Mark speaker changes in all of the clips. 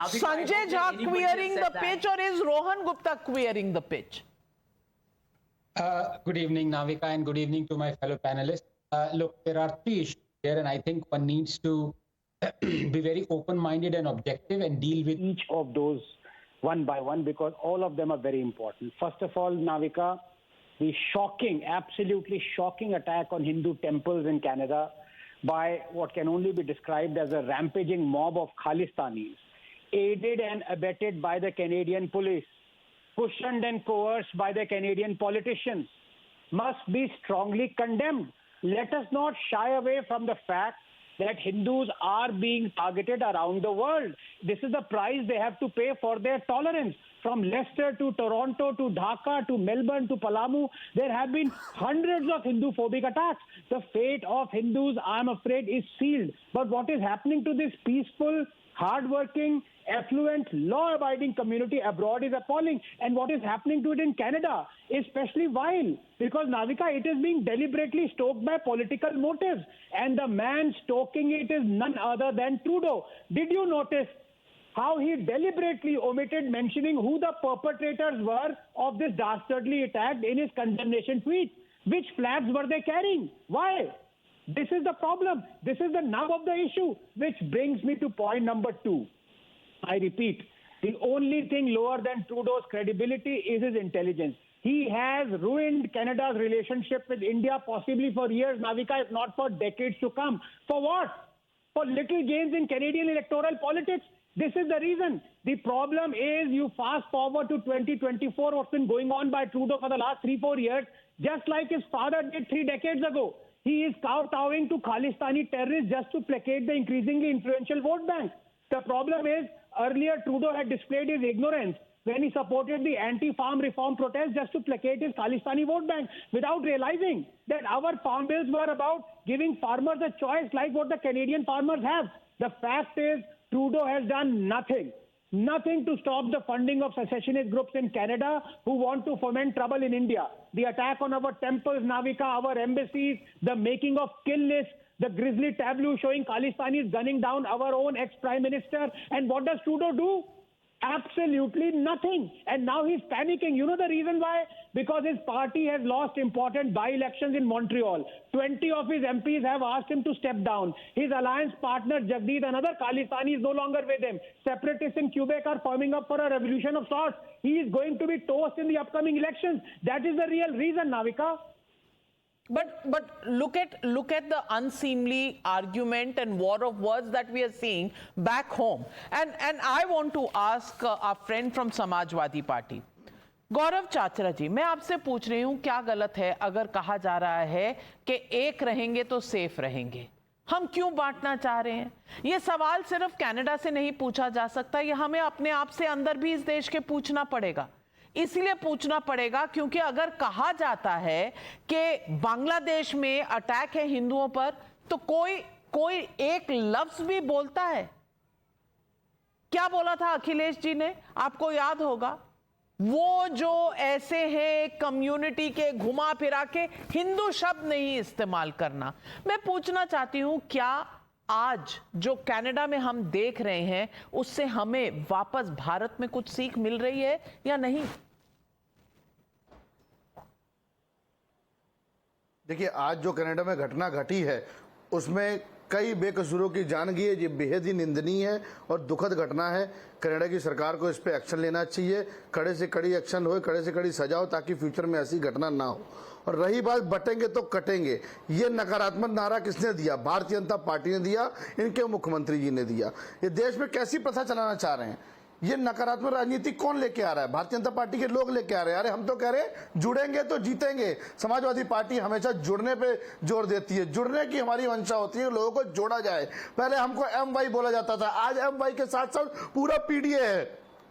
Speaker 1: Sanjay Jha queering the pitch, or is Rohan Gupta queering the pitch?
Speaker 2: Good evening, Navika, and good evening to my fellow panelists. Look, there are three issues here, and I think one needs to be very open-minded and objective and deal with each of those one by one, because all of them are very important. First of all, Navika, the shocking, absolutely shocking attack on Hindu temples in Canada by what can only be described as a rampaging mob of Khalistanis, aided and abetted by the Canadian police, cushioned and coerced by the Canadian politicians, must be strongly condemned. Let us not shy away from the fact that Hindus are being targeted around the world. This is the price they have to pay for their tolerance. From Leicester to Toronto to Dhaka to Melbourne to Palamu, there have been hundreds of Hindu-phobic attacks. The fate of Hindus, I'm afraid, is sealed. But what is happening to this peaceful, hardworking, affluent, law-abiding community abroad is appalling. And what is happening to it in Canada is especially vile, because, Navika, it is being deliberately stoked by political motives. And the man stoking it is none other than Trudeau. Did you notice how he deliberately omitted mentioning who the perpetrators were of this dastardly attack in his condemnation tweet? Which flags were they carrying? Why? This is the problem. This is the nub of the issue, which brings me to point number two. I repeat, the only thing lower than Trudeau's credibility is his intelligence. He has ruined Canada's relationship with India, possibly for years, Navika, if not for decades to come. For what? For little gains in Canadian electoral politics. This is the reason. The problem is, you fast forward to 2024, what's been going on by Trudeau for the last 3-4 years, just like his father did 3 decades ago. He is kowtowing to Khalistani terrorists just to placate the increasingly influential vote bank. The problem is, earlier Trudeau had displayed his ignorance when he supported the anti-farm reform protest just to placate his Khalistani vote bank, without realizing that our farm bills were about giving farmers a choice like what the Canadian farmers have. The fact is, Trudeau has done nothing to stop the funding of secessionist groups in Canada who want to foment trouble in India. The attack on our temples, Navika, our embassies, the making of kill lists, the grisly tableau showing Khalistanis gunning down our own ex-prime minister. And what does Trudeau do? Absolutely nothing. And now he's panicking. You know the reason why? Because his party has lost important by-elections in Montreal. 20 of his MPs have asked him to step down. His alliance partner, Jagdeep, another Khalistani, is no longer with him. Separatists in Quebec are forming up for a revolution of sorts. He is going to be toast in the upcoming elections. That is the real reason, Navika.
Speaker 1: But look at the unseemly argument and war of words that we are seeing back home. And I want to ask our friend from Samajwadi Party, गौरव चाचरा जी, मैं आपसे पूछ रही हूँ, क्या गलत है अगर कहा जा रहा है कि एक रहेंगे तो सेफ रहेंगे? हम क्यों बांटना चाह रहे हैं? ये सवाल सिर्फ कनाडा से नहीं पूछा जा सकता, ये हमें अपने आप से अंदर भी इस देश के पूछना पड़ेगा। इसलिए पूछना पड़ेगा क्योंकि अगर कहा जाता है कि बांग्लादेश में अटैक है हिंदुओं पर, तो कोई एक लफ्ज भी बोलता है? क्या बोला था अखिलेश जी ने? आपको याद होगा, वो जो ऐसे हैं कम्युनिटी के घुमा फिरा के हिंदू शब्द नहीं इस्तेमाल करना। मैं पूछना चाहती हूं, क्या आज जो कनाडा में हम देख रहे हैं उससे हमें वापस भारत में कुछ सीख मिल रही है या नहीं?
Speaker 3: देखिए, आज जो कनाडा में घटना घटी है उसमें कई बेकसूरों की जान गई है। ये बेहद ही निंदनीय है और दुखद घटना है। कनाडा की सरकार को इस पे एक्शन लेना चाहिए, कड़े से कड़ी एक्शन हो, कड़े से कड़ी सजा हो, ताकि फ्यूचर में ऐसी घटना ना हो। और रही बात बटेंगे तो कटेंगे, ये नकारात्मक नारा किसने दिया? भारतीय जनता पार्टी ने दिया, इनके मुख्यमंत्री जी ने दिया। ये देश में कैसी प्रथा चलाना चाह रहे हैं? ये नकारात्मक राजनीति कौन लेके आ रहा है? भारतीय जनता पार्टी के लोग लेके आ रहे हैं। अरे हम तो कह रहे हैं जुड़ेंगे तो जीतेंगे। समाजवादी पार्टी हमेशा जुड़ने पे जोर देती है, जुड़ने की हमारी मंशा होती है, लोगों को जोड़ा जाए। पहले हमको MY बोला जाता था, आज MY के साथ साथ पूरा PDA है।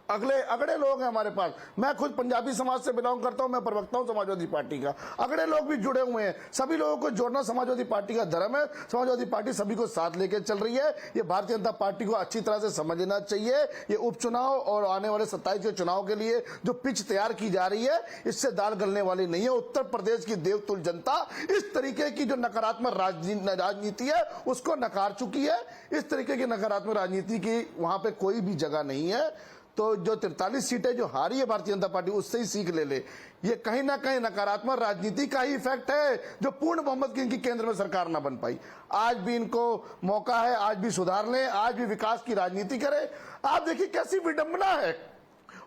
Speaker 3: अगड़े लोग हैं हमारे पास। मैं खुद पंजाबी समाज से बिलोंग करता हूं, मैं प्रवक्ता हूं समाजवादी पार्टी का। अगड़े लोग भी जुड़े हुए हैं। सभी लोगों को जोड़ना समाजवादी पार्टी का धर्म है। समाजवादी पार्टी सभी को साथ लेकर चल रही है। ये भारतीय जनता पार्टी को अच्छी तरह से समझ लेना चाहिए। ये उपचुनाव और आने वाले 27 के चुनाव के लिए जो पिच तैयार की जा रही है, इससे दाल गलने वाली नहीं है। उत्तर प्रदेश की देवतुल जनता इस तरीके की जो नकारात्मक राजनीति है उसको नकार चुकी है। इस तरीके की नकारात्मक राजनीति की वहां पे कोई भी जगह नहीं है। तो जो 43 सीटें जो हारी है भारतीय जनता पार्टी, उससे ही सीख ले। ये कहीं ना कहीं नकारात्मक राजनीति का ही इफेक्ट है जो पूर्ण बहुमत की इनकी केंद्र में सरकार ना बन पाई। आज भी इनको मौका है, आज भी सुधार लें, आज भी विकास की राजनीति करें। आप देखिए कैसी विडंबना है,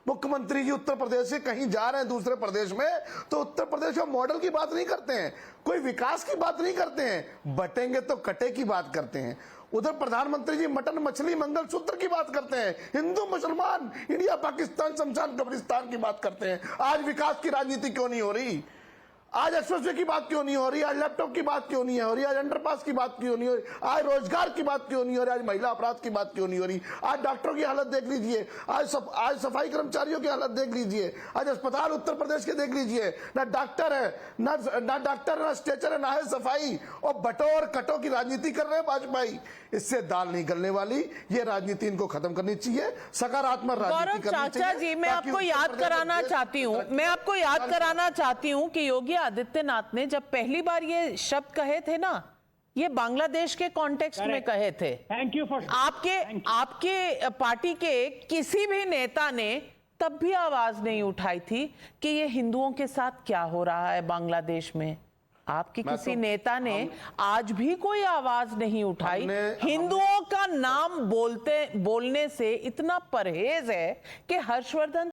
Speaker 3: मुख्यमंत्री जी उत्तर प्रदेश से कहीं जा रहे हैं दूसरे प्रदेश में, तो उत्तर प्रदेश का मॉडल की बात नहीं करते हैं, कोई विकास की बात नहीं करते हैं, बटेंगे तो कटे की बात करते हैं। उधर प्रधानमंत्री जी मटन मछली मंगलसूत्र की बात करते हैं, हिंदू मुसलमान इंडिया पाकिस्तान शमशान कब्रिस्तान की बात करते हैं। आज विकास की राजनीति क्यों नहीं हो रही? आज एक्सप्रेसवे की बात क्यों नहीं हो रही? आज लैपटॉप की बात क्यों नहीं हो रही? आज अंडरपास की बात क्यों नहीं हो रही? आज रोजगार की बात क्यों नहीं हो रही? आज महिला अपराध की बात क्यों नहीं हो रही? आज डॉक्टरों की हालत देख लीजिए, आज सफाई कर्मचारियों की हालत देख लीजिए, आज अस्पताल उत्तर प्रदेश के देख लीजिए, ना डॉक्टर है, ना डॉक्टर, ना स्ट्रेचर है, ना है सफाई, और बटो और कटो की राजनीति कर रहे हैं वाजपेयी। इससे दाल नहीं गलने वाली। ये राजनीति इनको खत्म करनी चाहिए, सकारात्मक राजनीति करनी चाहिए।
Speaker 1: चाचा जी, मैं आपको याद कराना चाहती हूँ कि योगी आदित्यनाथ ने जब पहली बार ये शब्द कहे थे ना, ये बांग्लादेश के कॉन्टेक्स्ट में कहे थे।
Speaker 2: थैंक यू फॉर
Speaker 1: आपके पार्टी के किसी भी नेता ने तब भी आवाज नहीं उठाई थी कि ये हिंदुओं के साथ क्या हो रहा है बांग्लादेश में। आपके किसी नेता ने आज भी कोई आवाज नहीं उठाई। हिंदुओं का नाम बोलने से इतना परहेज है कि हर्षवर्धन